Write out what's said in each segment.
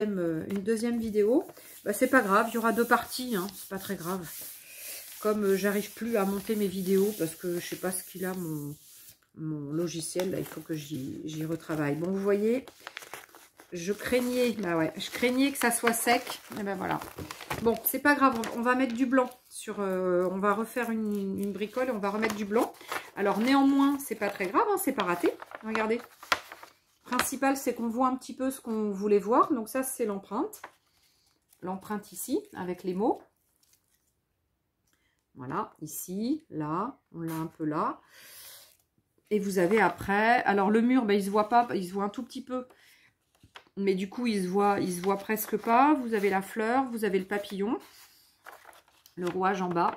une deuxième vidéo. Bah, c'est pas grave, il y aura 2 parties, hein, c'est pas très grave. Comme j'arrive plus à monter mes vidéos parce que je sais pas ce qu'il a mon logiciel, là, il faut que j'y retravaille. Bon, vous voyez, je craignais, bah ouais, je craignais que ça soit sec. Et ben voilà. Bon, c'est pas grave, on va mettre du blanc sur, on va refaire une bricole et on va remettre du blanc. Alors néanmoins, c'est pas très grave, hein, c'est pas raté. Regardez. Le principal, c'est qu'on voit un petit peu ce qu'on voulait voir. Donc ça, c'est l'empreinte. L'empreinte ici, avec les mots. Voilà, ici, là, on l'a un peu là. Et vous avez après, alors le mur, ben, il se voit pas, il se voit un tout petit peu. Mais du coup, il se voit presque pas. Vous avez la fleur, vous avez le papillon, le rouage en bas.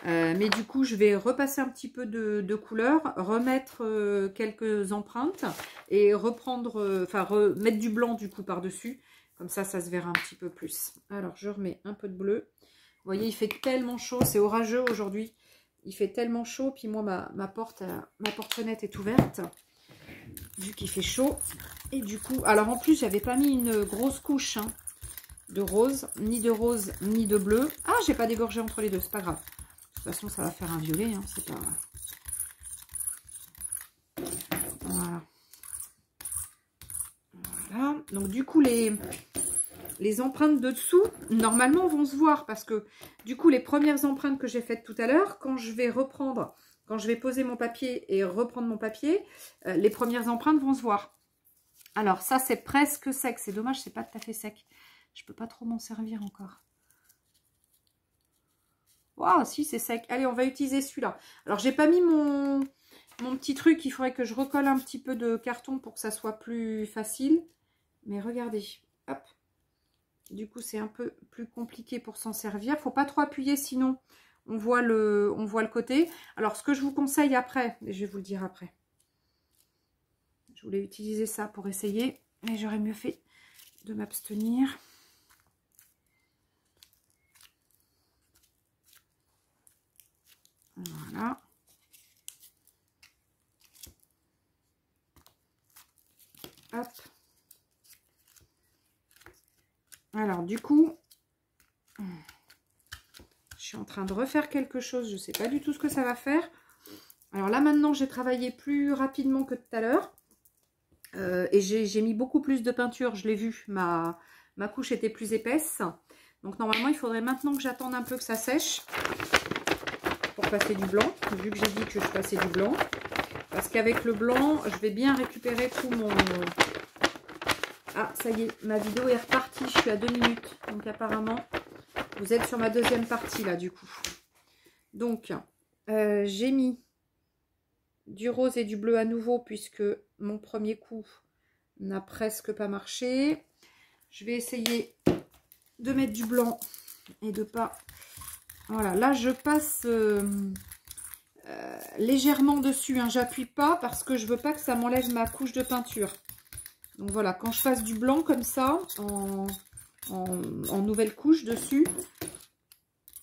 Mais du coup, je vais repasser un petit peu de couleur, remettre quelques empreintes et reprendre, enfin, remettre du blanc du coup par-dessus. Comme ça se verra un petit peu plus. Alors, je remets un peu de bleu. Vous voyez, il fait tellement chaud, c'est orageux aujourd'hui. Il fait tellement chaud, puis moi, ma porte-fenêtre est ouverte, vu qu'il fait chaud. Et du coup, alors en plus, j'avais pas mis une grosse couche hein, de rose, ni de bleu. Ah, j'ai pas dégorgé entre les deux, c'est pas grave. De toute façon, ça va faire un violet, hein, c'est pas... Voilà. Voilà. Donc du coup, les empreintes de dessous, normalement, vont se voir parce que, du coup, les premières empreintes que j'ai faites tout à l'heure, quand je vais reprendre, quand je vais poser mon papier et reprendre mon papier, les premières empreintes vont se voir. Alors, ça, c'est presque sec. C'est dommage, c'est pas tout à fait sec. Je peux pas trop m'en servir encore. Waouh, si, c'est sec. Allez, on va utiliser celui-là. Alors, j'ai pas mis mon petit truc. Il faudrait que je recolle un petit peu de carton pour que ça soit plus facile. Mais regardez, hop. Du coup, c'est un peu plus compliqué pour s'en servir. Faut pas trop appuyer, sinon on voit le côté. Alors, ce que je vous conseille après, et je vais vous le dire après. Je voulais utiliser ça pour essayer, mais j'aurais mieux fait de m'abstenir. Voilà. Hop. Alors, du coup, je suis en train de refaire quelque chose. Je ne sais pas du tout ce que ça va faire. Alors là, maintenant, j'ai travaillé plus rapidement que tout à l'heure. Et j'ai mis beaucoup plus de peinture. Je l'ai vu, ma couche était plus épaisse. Donc, normalement, il faudrait maintenant que j'attende un peu que ça sèche pour passer du blanc. Vu que j'ai dit que je passais du blanc. Parce qu'avec le blanc, je vais bien récupérer tout mon... Ah, ça y est, ma vidéo est repartie. Je suis à 2 minutes. Donc, apparemment, vous êtes sur ma deuxième partie, là, du coup. Donc, j'ai mis du rose et du bleu à nouveau, puisque mon premier coup n'a presque pas marché. Je vais essayer de mettre du blanc et de pas... Voilà, là, je passe légèrement dessus. Hein. J'appuie pas parce que je veux pas que ça m'enlève ma couche de peinture. Donc voilà, quand je passe du blanc comme ça, en nouvelle couche dessus,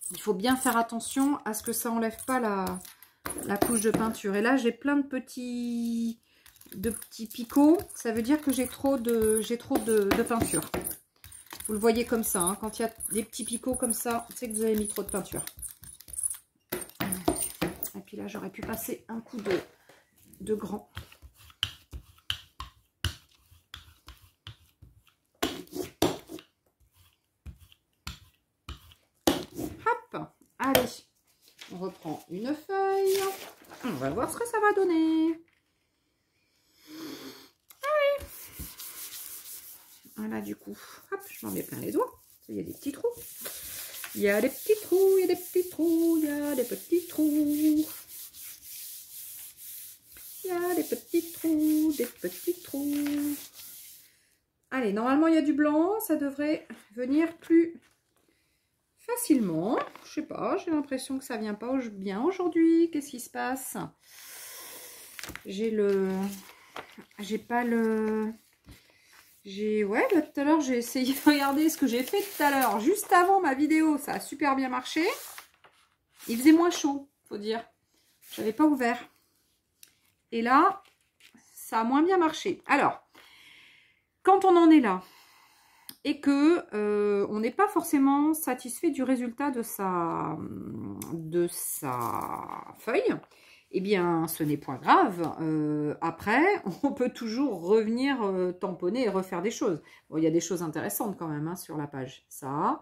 il faut bien faire attention à ce que ça enlève pas la couche de peinture. Et là, j'ai plein de petits picots. Ça veut dire que j'ai trop de peinture. Vous le voyez comme ça. Hein, quand il y a des petits picots comme ça, c'est que vous avez mis trop de peinture. Et puis là, j'aurais pu passer un coup de grand. Allez, on reprend une feuille. On va voir ce que ça va donner. Allez. Voilà, du coup, hop, je m'en mets plein les doigts. Il y a des petits trous. Il y a des petits trous, il y a des petits trous, il y a des petits trous. Il y a des petits trous, des petits trous. Allez, normalement, il y a du blanc. Ça devrait venir plus... facilement, je sais pas, j'ai l'impression que ça vient pas bien aujourd'hui. Qu'est-ce qui se passe? Ouais, là, tout à l'heure, j'ai essayé de regarder ce que j'ai fait tout à l'heure. Juste avant ma vidéo, ça a super bien marché. Il faisait moins chaud, faut dire. Je n'avais pas ouvert. Et là, ça a moins bien marché. Alors, quand on en est là, et que on n'est pas forcément satisfait du résultat de sa feuille, eh bien, ce n'est point grave. Après, on peut toujours revenir tamponner et refaire des choses. Bon, il y a des choses intéressantes quand même hein, sur la page. Ça,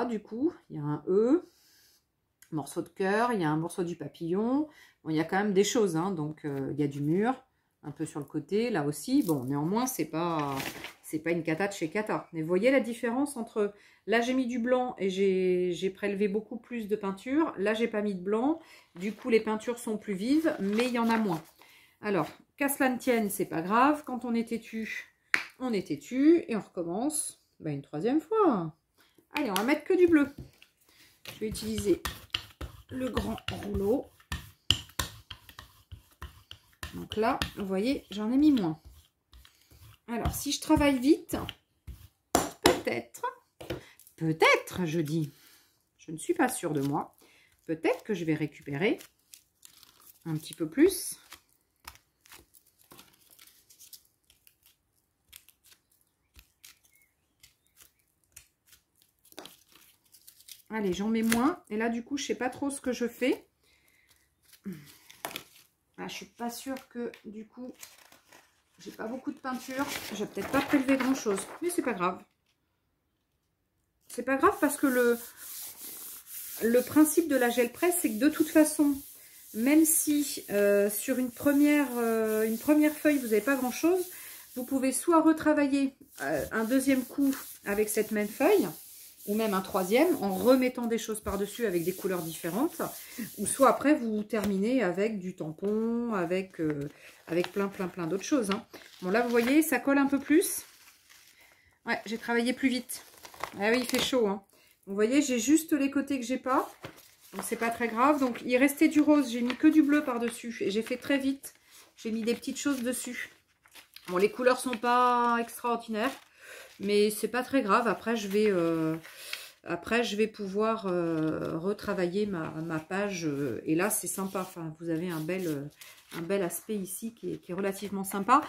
du coup, il y a un E, morceau de cœur, il y a un morceau du papillon. Bon, il y a quand même des choses, hein, donc il y a du mur, un peu sur le côté, là aussi. Bon, néanmoins, c'est pas une cata de chez cata. Mais vous voyez la différence entre... Là, j'ai mis du blanc et j'ai prélevé beaucoup plus de peinture. Là, j'ai pas mis de blanc. Du coup, les peintures sont plus vives, mais il y en a moins. Alors, qu'à cela ne tienne, c'est pas grave. Quand on est têtu, on est têtu. Et on recommence bah, une troisième fois. Allez, on va mettre que du bleu. Je vais utiliser le grand rouleau. Donc là, vous voyez, j'en ai mis moins. Alors, si je travaille vite, peut-être, je dis, je ne suis pas sûre de moi, peut-être que je vais récupérer un petit peu plus. Allez, j'en mets moins. Et là, du coup, je ne sais pas trop ce que je fais. Ah, je suis pas sûre que, du coup, j'ai pas beaucoup de peinture. Je vais peut-être pas prélever grand-chose. Mais c'est pas grave. C'est pas grave parce que le principe de la gel presse, c'est que de toute façon, même si sur une première feuille, vous n'avez pas grand-chose, vous pouvez soit retravailler un deuxième coup avec cette même feuille, ou même un troisième, en remettant des choses par-dessus avec des couleurs différentes, ou soit après, vous terminez avec du tampon, avec plein d'autres choses. Hein. Bon, là, vous voyez, ça colle un peu plus. Ouais, j'ai travaillé plus vite. Ah oui, il fait chaud. Hein. Vous voyez, j'ai juste les côtés que j'ai pas. Donc, c'est pas très grave. Donc, il restait du rose. J'ai mis que du bleu par-dessus. Et j'ai fait très vite. J'ai mis des petites choses dessus. Bon, les couleurs sont pas extraordinaires. Mais c'est pas très grave. Après, je vais pouvoir retravailler ma page. Et là, c'est sympa. Enfin, vous avez un bel aspect ici qui est relativement sympa.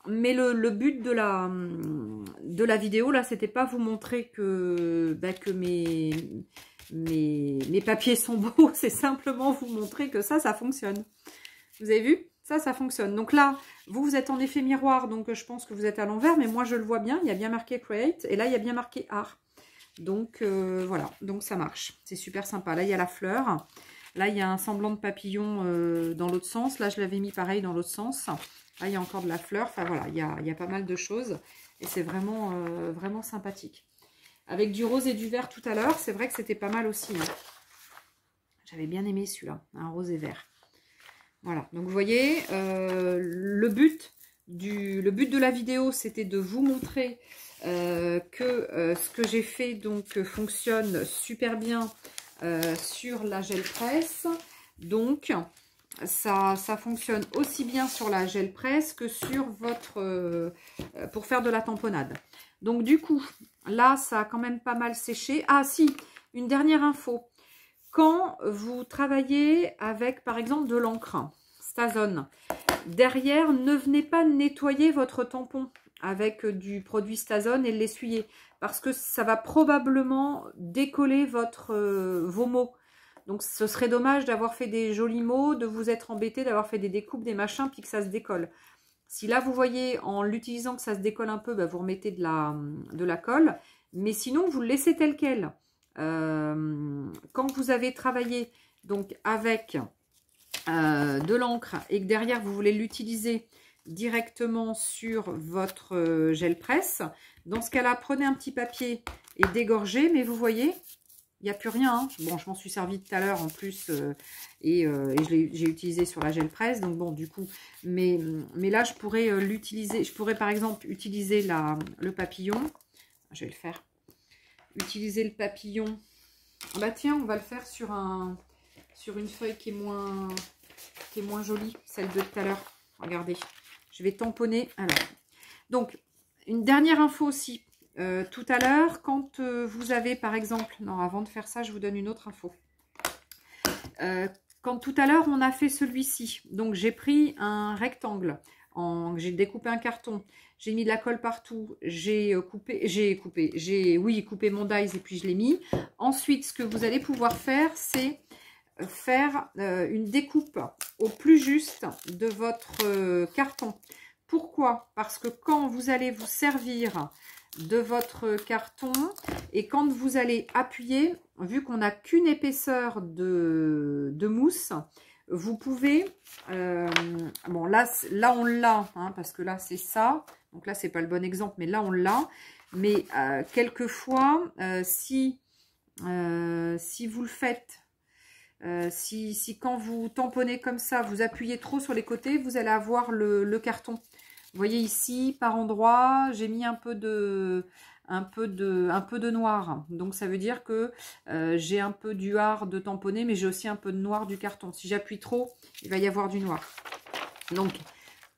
Mais le but de la vidéo, là, c'était pas vous montrer que mes papiers sont beaux. C'est simplement vous montrer que ça fonctionne. Vous avez vu? Ça fonctionne. Donc là, vous êtes en effet miroir, donc je pense que vous êtes à l'envers, mais moi, je le vois bien. Il y a bien marqué Create, et là, il y a bien marqué Art. Donc, voilà. Donc, ça marche. C'est super sympa. Là, il y a la fleur. Là, il y a un semblant de papillon dans l'autre sens. Là, je l'avais mis pareil dans l'autre sens. Là, il y a encore de la fleur. Enfin, voilà, il y a pas mal de choses. Et c'est vraiment, vraiment sympathique. Avec du rose et du vert tout à l'heure, c'est vrai que c'était pas mal aussi. Hein. J'avais bien aimé celui-là, un rose et vert. Voilà, donc vous voyez, le but de la vidéo, c'était de vous montrer que ce que j'ai fait donc fonctionne super bien sur la gel presse. Donc, ça fonctionne aussi bien sur la gel presse que sur votre... pour faire de la tamponnade. Donc, du coup, là, ça a quand même pas mal séché. Ah, si, une dernière info. Quand vous travaillez avec, par exemple, de l'encre Stazone, derrière, ne venez pas nettoyer votre tampon avec du produit Stazone et l'essuyer. Parce que ça va probablement décoller vos mots. Donc, ce serait dommage d'avoir fait des jolis mots, de vous être embêté, d'avoir fait des découpes, des machins, puis que ça se décolle. Si là, vous voyez, en l'utilisant que ça se décolle un peu, bah, vous remettez de la colle. Mais sinon, vous le laissez tel quel. Quand vous avez travaillé donc avec de l'encre et que derrière vous voulez l'utiliser directement sur votre gel presse, dans ce cas-là, prenez un petit papier et dégorgez, mais vous voyez, il n'y a plus rien. Hein. Bon, je m'en suis servi tout à l'heure en plus et j'ai utilisé sur la gel presse, donc bon, du coup, mais là, je pourrais l'utiliser, je pourrais par exemple utiliser le papillon, je vais le faire. Utiliser le papillon. Ah bah tiens, on va le faire sur une feuille qui est moins jolie, celle de tout à l'heure. Regardez, je vais tamponner. Alors, donc, une dernière info aussi. Tout à l'heure, quand vous avez par exemple... Non, avant de faire ça, je vous donne une autre info. Quand tout à l'heure, on a fait celui-ci. Donc, j'ai pris un rectangle j'ai découpé un carton, j'ai mis de la colle partout, j'ai coupé mon dies et puis je l'ai mis. Ensuite, ce que vous allez pouvoir faire, c'est faire une découpe au plus juste de votre carton. Pourquoi? Parce que quand vous allez vous servir de votre carton et quand vous allez appuyer, vu qu'on n'a qu'une épaisseur de mousse, vous pouvez, bon là on l'a, hein, parce que là c'est ça, donc là c'est pas le bon exemple, mais là on l'a, mais quelquefois si vous le faites, si quand vous tamponnez comme ça, vous appuyez trop sur les côtés, vous allez avoir le carton. Vous voyez ici, par endroit, j'ai mis un peu de noir. Donc ça veut dire que j'ai un peu du hard de tamponner, mais j'ai aussi un peu de noir du carton. Si j'appuie trop, il va y avoir du noir. Donc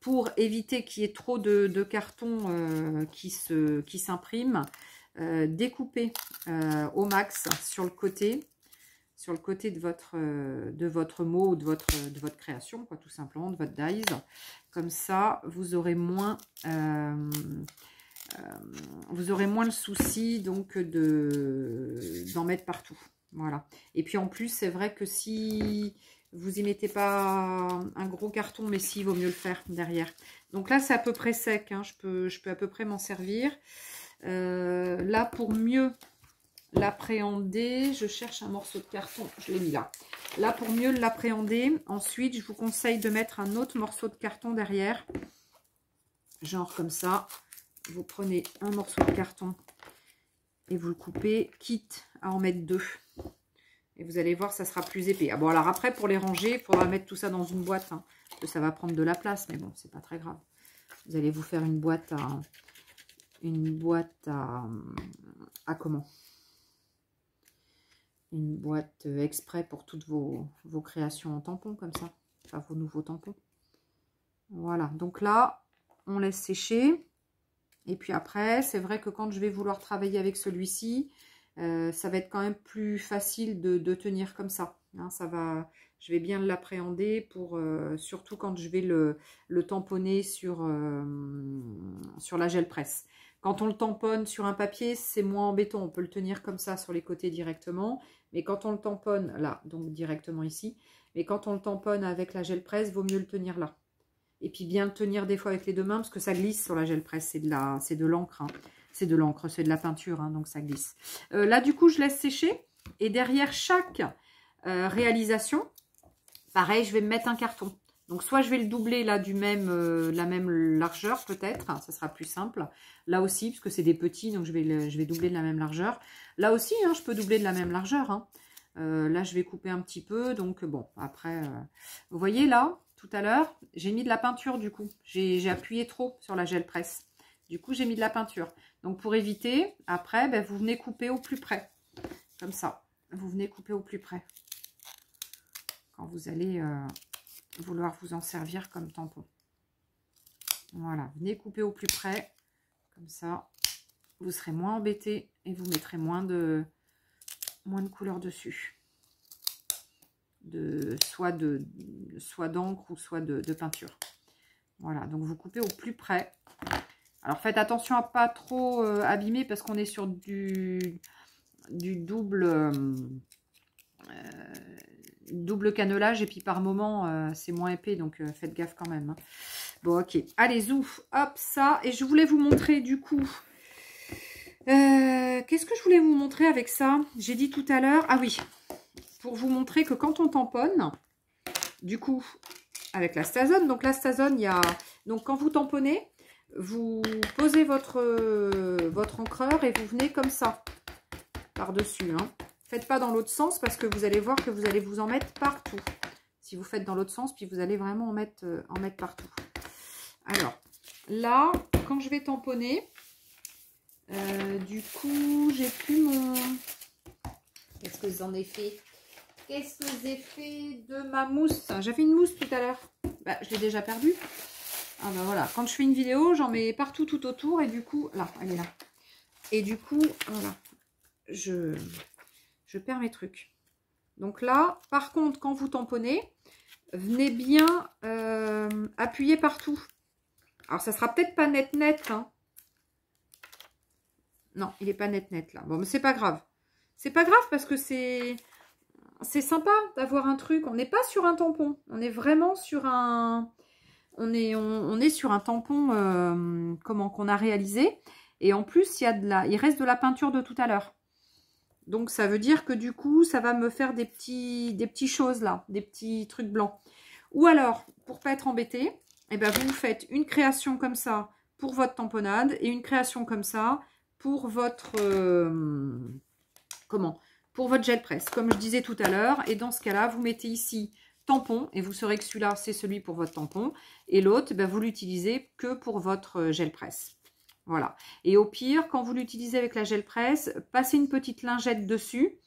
pour éviter qu'il y ait trop de carton qui s'imprime, découpez au max sur le côté de votre mot ou de votre création, quoi, tout simplement, de votre dies. Comme ça, vous aurez moins le souci donc d'en mettre partout. Voilà. Et puis en plus, c'est vrai que si vous y mettez pas un gros carton, mais si, il vaut mieux le faire derrière. Donc là, c'est à peu près sec, hein. Je peux à peu près m'en servir. Là, pour mieux l'appréhender, je cherche un morceau de carton, je l'ai mis là. Là, pour mieux l'appréhender, ensuite, je vous conseille de mettre un autre morceau de carton derrière. Genre comme ça. Vous prenez un morceau de carton et vous le coupez, quitte à en mettre deux. Et vous allez voir, ça sera plus épais. Ah bon, alors après, pour les ranger, il faudra mettre tout ça dans une boîte, hein, parce que ça va prendre de la place, mais bon, c'est pas très grave. Vous allez vous faire une boîte à comment? Une boîte exprès pour toutes vos créations en tampons, comme ça. Enfin, vos nouveaux tampons. Voilà, donc là, on laisse sécher. Et puis après, c'est vrai que quand je vais vouloir travailler avec celui-ci, ça va être quand même plus facile de tenir comme ça. Hein, je vais bien l'appréhender pour surtout quand je vais le tamponner sur la gel presse. Quand on le tamponne sur un papier, c'est moins embêtant. On peut le tenir comme ça sur les côtés directement. Mais quand on le tamponne, là, donc directement ici, mais quand on le tamponne avec la gel presse, vaut mieux le tenir là. Et puis bien le tenir des fois avec les deux mains, parce que ça glisse sur la gel presse. C'est de l'encre. Hein. C'est de l'encre, c'est de la peinture, hein, donc ça glisse. Là, du coup, je laisse sécher. Et derrière chaque réalisation, pareil, je vais me mettre un carton. Donc, soit je vais le doubler là la même largeur, peut-être. Ça sera plus simple. Là aussi, parce que c'est des petits, donc je vais doubler de la même largeur. Là aussi, hein, je peux doubler de la même largeur. Hein. Là, je vais couper un petit peu. Donc, bon, après, vous voyez là, tout à l'heure, j'ai mis de la peinture du coup. J'ai appuyé trop sur la gel presse. Du coup, j'ai mis de la peinture. Donc, pour éviter, après, ben, vous venez couper au plus près. Comme ça. Vous venez couper au plus près. Quand vous allez vouloir vous en servir comme tampon. Voilà. Venez couper au plus près. Comme ça, vous serez moins embêté et vous mettrez moins de couleur dessus. Soit d'encre ou soit de peinture. Voilà. Donc, vous coupez au plus près. Alors, faites attention à pas trop abîmer parce qu'on est sur du double cannelage et puis par moment, c'est moins épais. Donc, faites gaffe quand même. Hein. Bon, ok. Allez, zouf. Hop, ça. Et je voulais vous montrer du coup... Qu'est-ce que je voulais vous montrer avec ça? J'ai dit tout à l'heure... Ah oui, pour vous montrer que quand on tamponne, du coup, avec la Stazone, donc la Stazone, il y a... Donc, quand vous tamponnez... Vous posez votre encreur et vous venez comme ça, par-dessus. Hein. Faites pas dans l'autre sens parce que vous allez voir que vous allez vous en mettre partout. Si vous faites dans l'autre sens, puis vous allez vraiment en mettre partout. Alors, là, quand je vais tamponner, du coup, j'ai plus mon... Qu'est-ce que j'en ai fait? Qu'est-ce que j'ai fait de ma mousse? J'avais une mousse tout à l'heure. Bah, je l'ai déjà perdue. Ah ben voilà, quand je fais une vidéo, j'en mets partout tout autour et du coup, là, elle est là. Et du coup, voilà, je perds mes trucs. Donc là, par contre, quand vous tamponnez, venez bien appuyer partout. Alors, ça sera peut-être pas net, hein. Non, il n'est pas net, là. Bon, mais c'est pas grave. C'est pas grave parce que c'est sympa d'avoir un truc. On n'est pas sur un tampon. On est vraiment sur un... On est sur un tampon qu'on a réalisé. Et en plus, il reste de la peinture de tout à l'heure. Donc, ça veut dire que du coup, ça va me faire des petits choses là. Des petits trucs blancs. Ou alors, pour pas être embêté, eh ben, vous faites une création comme ça pour votre tamponnade et une création comme ça pour votre pour votre gel presse, comme je disais tout à l'heure. Et dans ce cas-là, vous mettez ici tampon et vous saurez que celui-là, c'est celui pour votre tampon. Et l'autre, ben, vous l'utilisez que pour votre gel presse. Voilà. Et au pire, quand vous l'utilisez avec la gel presse, passez une petite lingette dessus.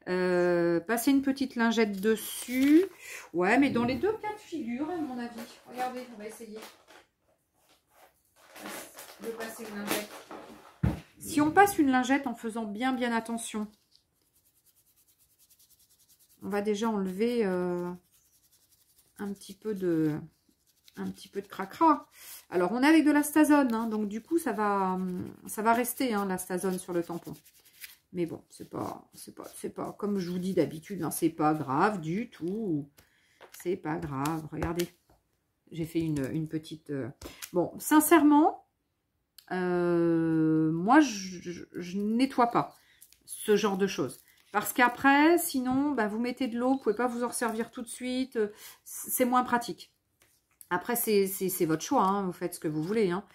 Passer une petite lingette dessus. Ouais, mais dans les deux cas de figure, à mon avis. Regardez, on va essayer de passer une lingette. Si on passe une lingette en faisant bien attention, on va déjà enlever un petit peu de cracra. Alors, on est avec de l'astazone, hein, donc du coup, ça va rester, hein, l'astazone sur le tampon. Mais bon, c'est pas, comme je vous dis d'habitude, hein, c'est pas grave du tout. C'est pas grave. Regardez, j'ai fait une petite... Bon, sincèrement, moi, je nettoie pas ce genre de choses. Parce qu'après, sinon, bah, vous mettez de l'eau, vous pouvez pas vous en servir tout de suite. C'est moins pratique. Après, c'est votre choix, hein, vous faites ce que vous voulez. Hein.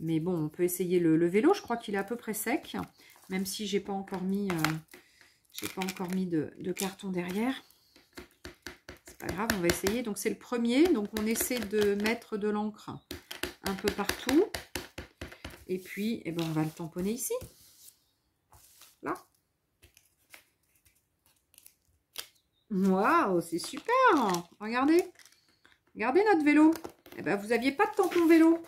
Mais bon, on peut essayer le vélo. Je crois qu'il est à peu près sec. Même si j'ai pas encore mis, de carton derrière. C'est pas grave, on va essayer. Donc c'est le premier. Donc on essaie de mettre de l'encre un peu partout. Et puis, eh ben, on va le tamponner ici. Là. Waouh, c'est super. Regardez. Regardez notre vélo. Eh ben, vous n'aviez pas de tampon vélo.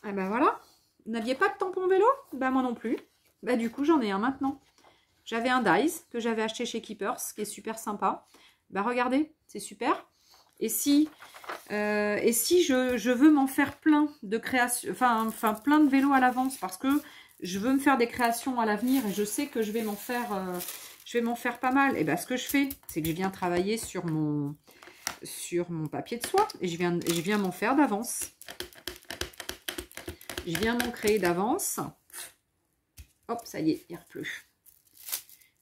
Eh ben voilà. Vous n'aviez pas de tampon vélo? Ben moi non plus. Bah du coup j'en ai un maintenant. J'avais un Dies que j'avais acheté chez Keepers, qui est super sympa. Bah regardez, c'est super. Et si je veux m'en faire plein de créations, enfin plein de vélos à l'avance, parce que je veux me faire des créations à l'avenir et je sais que je vais m'en faire pas mal. Et bah ce que je fais, c'est que je viens travailler sur mon papier de soie et je viens m'en faire d'avance. Je viens m'en créer d'avance. Hop, ça y est, il repleut.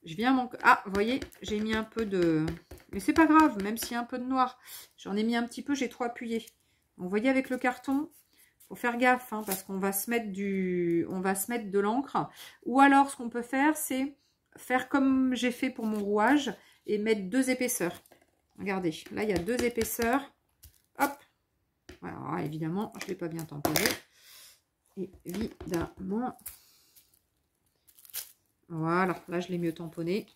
Je viens m'en... Ah, vous voyez, j'ai mis un peu de... Mais c'est pas grave, même s'il y a un peu de noir. J'en ai mis un petit peu, j'ai trop appuyé. Donc, vous voyez, avec le carton, il faut faire gaffe, hein, parce qu'on va se mettre de l'encre. Ou alors, ce qu'on peut faire, c'est faire comme j'ai fait pour mon rouage et mettre 2 épaisseurs. Regardez, là, il y a 2 épaisseurs. Hop. Voilà, évidemment, je ne l'ai pas bien tamponné. Évidemment. Voilà, là je l'ai mieux tamponné.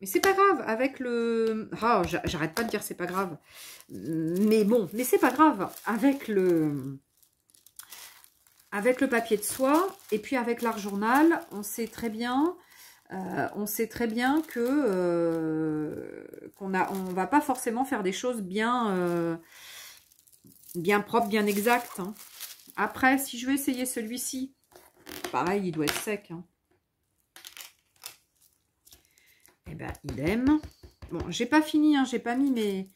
Mais c'est pas grave, avec le... Ah, j'arrête pas de dire c'est pas grave. Mais bon, mais c'est pas grave. Avec le papier de soie et puis avec l'art journal, on sait très bien que on va pas forcément faire des choses bien propres, bien exactes. Hein. Après, si je vais essayer celui-ci, pareil, il doit être sec. Hein. Et ben, idem. Bon, j'ai pas fini, hein, j'ai pas mis mes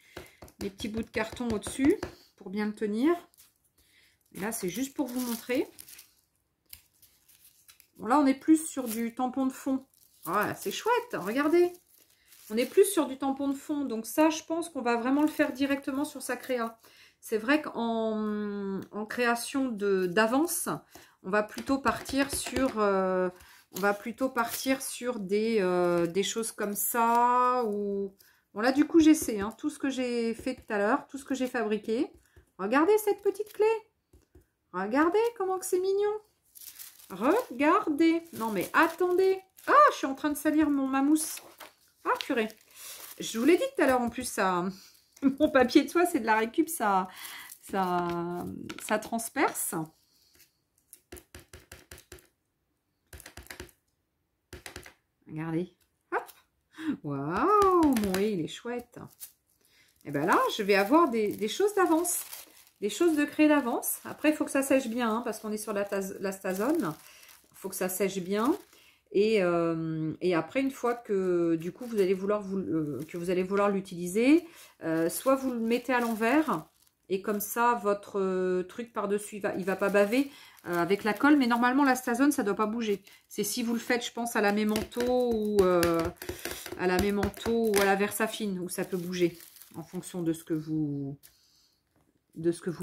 petits bouts de carton au-dessus pour bien le tenir. Et là, c'est juste pour vous montrer. Bon, là, on est plus sur du tampon de fond. Voilà, c'est chouette, regardez. On est plus sur du tampon de fond. Donc ça, je pense qu'on va vraiment le faire directement sur sa créa. C'est vrai qu'en création d'avance, on va plutôt partir sur... des choses comme ça. Ou... Bon, là, du coup, j'essaie. Hein, tout ce que j'ai fait tout à l'heure, tout ce que j'ai fabriqué. Regardez cette petite clé. Regardez comment que c'est mignon. Regardez. Non, mais attendez. Ah, je suis en train de salir ma mousse. Ah, purée. Je vous l'ai dit tout à l'heure, en plus, ça... Mon papier de soie, c'est de la récup, ça transperce. Regardez. Hop. Waouh, mon riz, il est chouette. Et bien là, je vais avoir des choses d'avance. des choses de créer d'avance. Après, il faut que ça sèche bien, hein, parce qu'on est sur la Stazone. Il faut que ça sèche bien. Et après, une fois que du coup vous allez vouloir l'utiliser, soit vous le mettez à l'envers et comme ça votre truc par-dessus il va pas baver avec la colle, mais normalement la Stazone ça doit pas bouger. C'est si vous le faites, je pense, à la Memento ou à la Versafine où ça peut bouger en fonction de ce que vous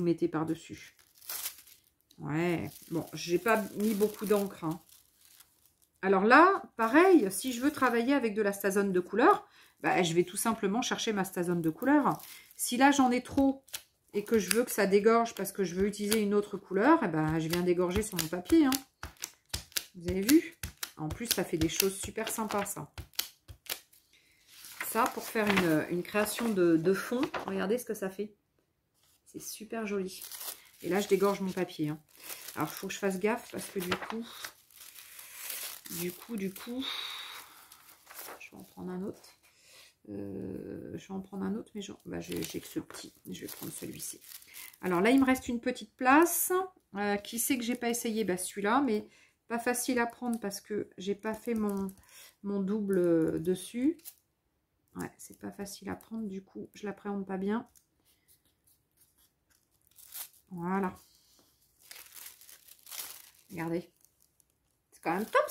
mettez par-dessus. Ouais, bon, j'ai pas mis beaucoup d'encre, hein. Alors là, pareil, si je veux travailler avec de la Stazone de couleur, bah, je vais tout simplement chercher ma Stazone de couleur. Si là, j'en ai trop et que je veux que ça dégorge parce que je veux utiliser une autre couleur, eh ben, je viens dégorger sur mon papier, hein. Vous avez vu? En plus, ça fait des choses super sympas, ça. Ça, pour faire une création de fond, regardez ce que ça fait. C'est super joli. Et là, je dégorge mon papier, hein. Alors, il faut que je fasse gaffe parce que du coup, je vais en prendre un autre. Mais j'ai que ce petit. Je vais prendre celui-ci. Alors là, il me reste une petite place. Qui sait que j'ai pas essayé? Bah, celui-là, mais pas facile à prendre parce que j'ai pas fait mon double dessus. Ouais, c'est pas facile à prendre. Du coup, je l'appréhende pas bien. Voilà. Regardez. C'est quand même top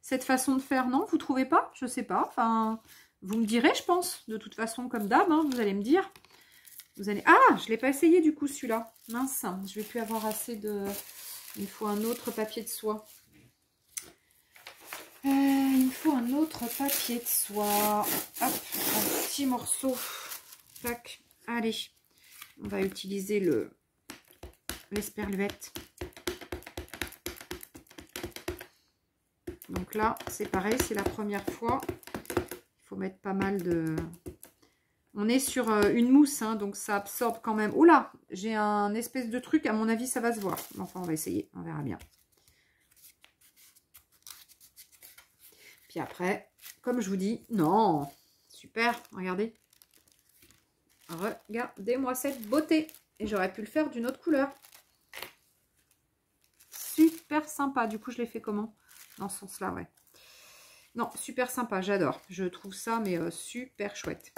cette façon de faire, non? Vous trouvez pas? Je sais pas. Enfin, vous me direz, je pense. De toute façon, comme d'hab, hein, vous allez me dire. Ah, je l'ai pas essayé du coup celui-là. Mince, je vais plus avoir assez de... Il me faut un autre papier de soie. Il me faut un autre papier de soie. Hop, un petit morceau. Tac. Allez, on va utiliser l'esperluette. Donc là, c'est pareil, c'est la première fois. Il faut mettre pas mal de... On est sur une mousse, hein, donc ça absorbe quand même. Oula, j'ai un espèce de truc, à mon avis, ça va se voir. Enfin, on va essayer, on verra bien. Puis après, comme je vous dis, non, super, regardez. Regardez-moi cette beauté. Et j'aurais pu le faire d'une autre couleur. Super sympa. Du coup, je l'ai fait comment? Dans ce sens-là, ouais. Non, super sympa, j'adore. Je trouve ça, mais super chouette.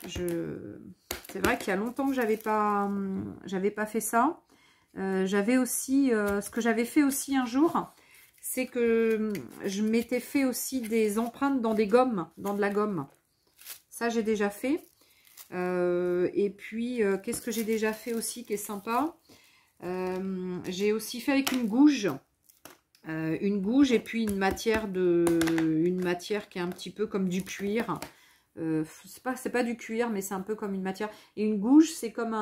C'est vrai qu'il y a longtemps que j'avais pas fait ça. J'avais aussi, ce que j'avais fait aussi un jour, c'est que je m'étais fait aussi des empreintes dans des gommes, dans de la gomme. Ça, j'ai déjà fait. Et puis, qu'est-ce que j'ai déjà fait aussi qui est sympa? J'ai aussi fait avec une gouge. Et puis une matière qui est un petit peu comme du cuir. C'est pas du cuir, mais c'est un peu comme une matière. Et une gouge, c'est comme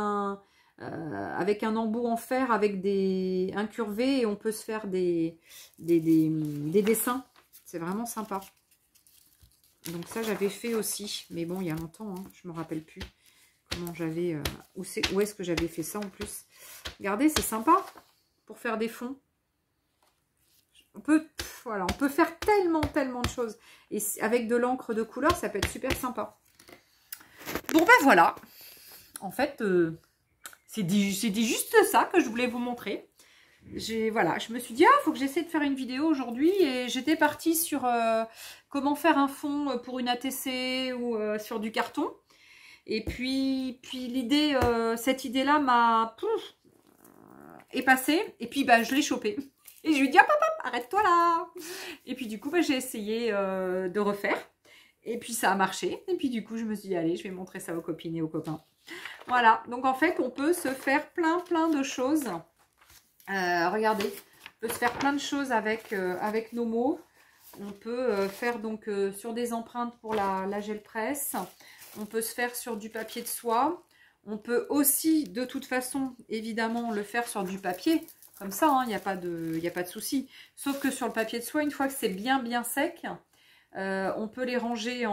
avec un embout en fer, avec incurvé, et on peut se faire des dessins. C'est vraiment sympa. Donc ça, j'avais fait aussi. Mais bon, il y a longtemps, hein, je me rappelle plus comment j'avais... où est-ce que j'avais fait ça en plus. Regardez, c'est sympa pour faire des fonds. On peut faire tellement de choses. Et avec de l'encre de couleur, ça peut être super sympa. Bon, ben voilà. En fait, c'est juste ça que je voulais vous montrer. Voilà, je me suis dit, il faut que j'essaie de faire une vidéo aujourd'hui. Et j'étais partie sur comment faire un fond pour une ATC ou sur du carton. Et puis l'idée, cette idée-là est passée. Et puis, je l'ai chopée. Et je lui ai dit, hop, arrête-toi là. Et puis du coup, j'ai essayé de refaire. Et puis ça a marché. Et puis du coup, je me suis dit, allez, je vais montrer ça aux copines et aux copains. Voilà, donc en fait, on peut se faire plein de choses. Regardez, on peut se faire plein de choses avec nos mots. On peut faire donc sur des empreintes pour la gel presse. On peut se faire sur du papier de soie. On peut aussi, de toute façon, évidemment, le faire sur du papier. Comme ça, il n'y a pas de souci. Sauf que sur le papier de soie, une fois que c'est bien sec, on peut les ranger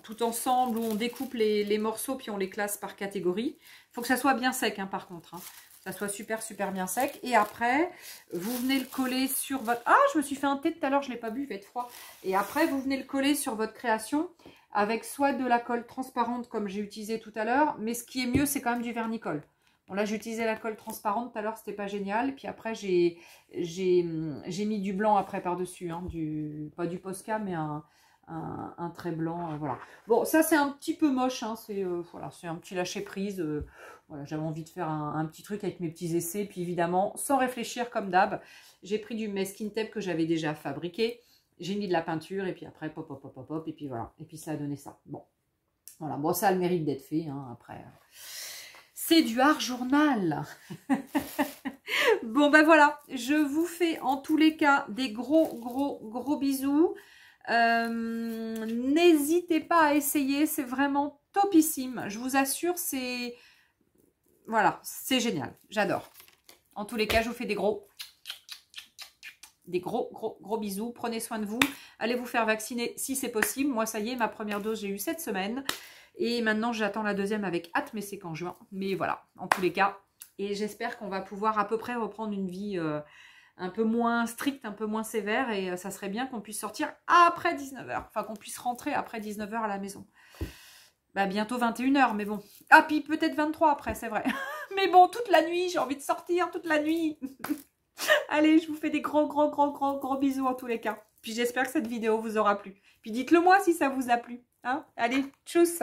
tout ensemble, ou on découpe les morceaux puis on les classe par catégorie. Il faut que ça soit bien sec, hein, par contre. Hein. Ça soit super bien sec. Et après, vous venez le coller sur votre... Ah, je me suis fait un thé tout à l'heure, je ne l'ai pas bu, il va être froid. Et après, vous venez le coller sur votre création. avec soit de la colle transparente comme j'ai utilisé tout à l'heure, mais ce qui est mieux, c'est quand même du vernicole. Bon, là, j'ai utilisé la colle transparente tout à l'heure, c'était pas génial. Puis après, j'ai mis du blanc après par-dessus, hein, pas du Posca, mais un trait blanc, voilà. Bon, ça, c'est un petit peu moche, hein, voilà, c'est un petit lâcher-prise. Voilà, j'avais envie de faire un petit truc avec mes petits essais. Puis évidemment, sans réfléchir comme d'hab, j'ai pris du masking tape que j'avais déjà fabriqué. J'ai mis de la peinture et puis après, pop, pop, pop, pop, pop, et puis voilà. Et puis ça a donné ça. Bon, voilà. Bon, ça a le mérite d'être fait, hein, après. C'est du art journal. Bon, ben voilà. Je vous fais en tous les cas des gros bisous. N'hésitez pas à essayer. C'est vraiment topissime. Je vous assure, c'est... Voilà, c'est génial. J'adore. En tous les cas, je vous fais des gros bisous. Prenez soin de vous. Allez vous faire vacciner si c'est possible. Moi, ça y est, ma première dose, j'ai eu cette semaine. Et maintenant, j'attends la deuxième avec hâte, mais c'est qu'en juin. Mais voilà, en tous les cas. Et j'espère qu'on va pouvoir à peu près reprendre une vie un peu moins stricte, un peu moins sévère. Et ça serait bien qu'on puisse sortir après 19 h. Enfin, qu'on puisse rentrer après 19 h à la maison. Bah, bientôt 21 h, mais bon. Ah, puis peut-être 23 après, c'est vrai. Mais bon, toute la nuit, j'ai envie de sortir toute la nuit. Allez, je vous fais des gros bisous en tous les cas. Puis j'espère que cette vidéo vous aura plu. Puis dites-le moi si ça vous a plu. Hein? Allez, tchuss!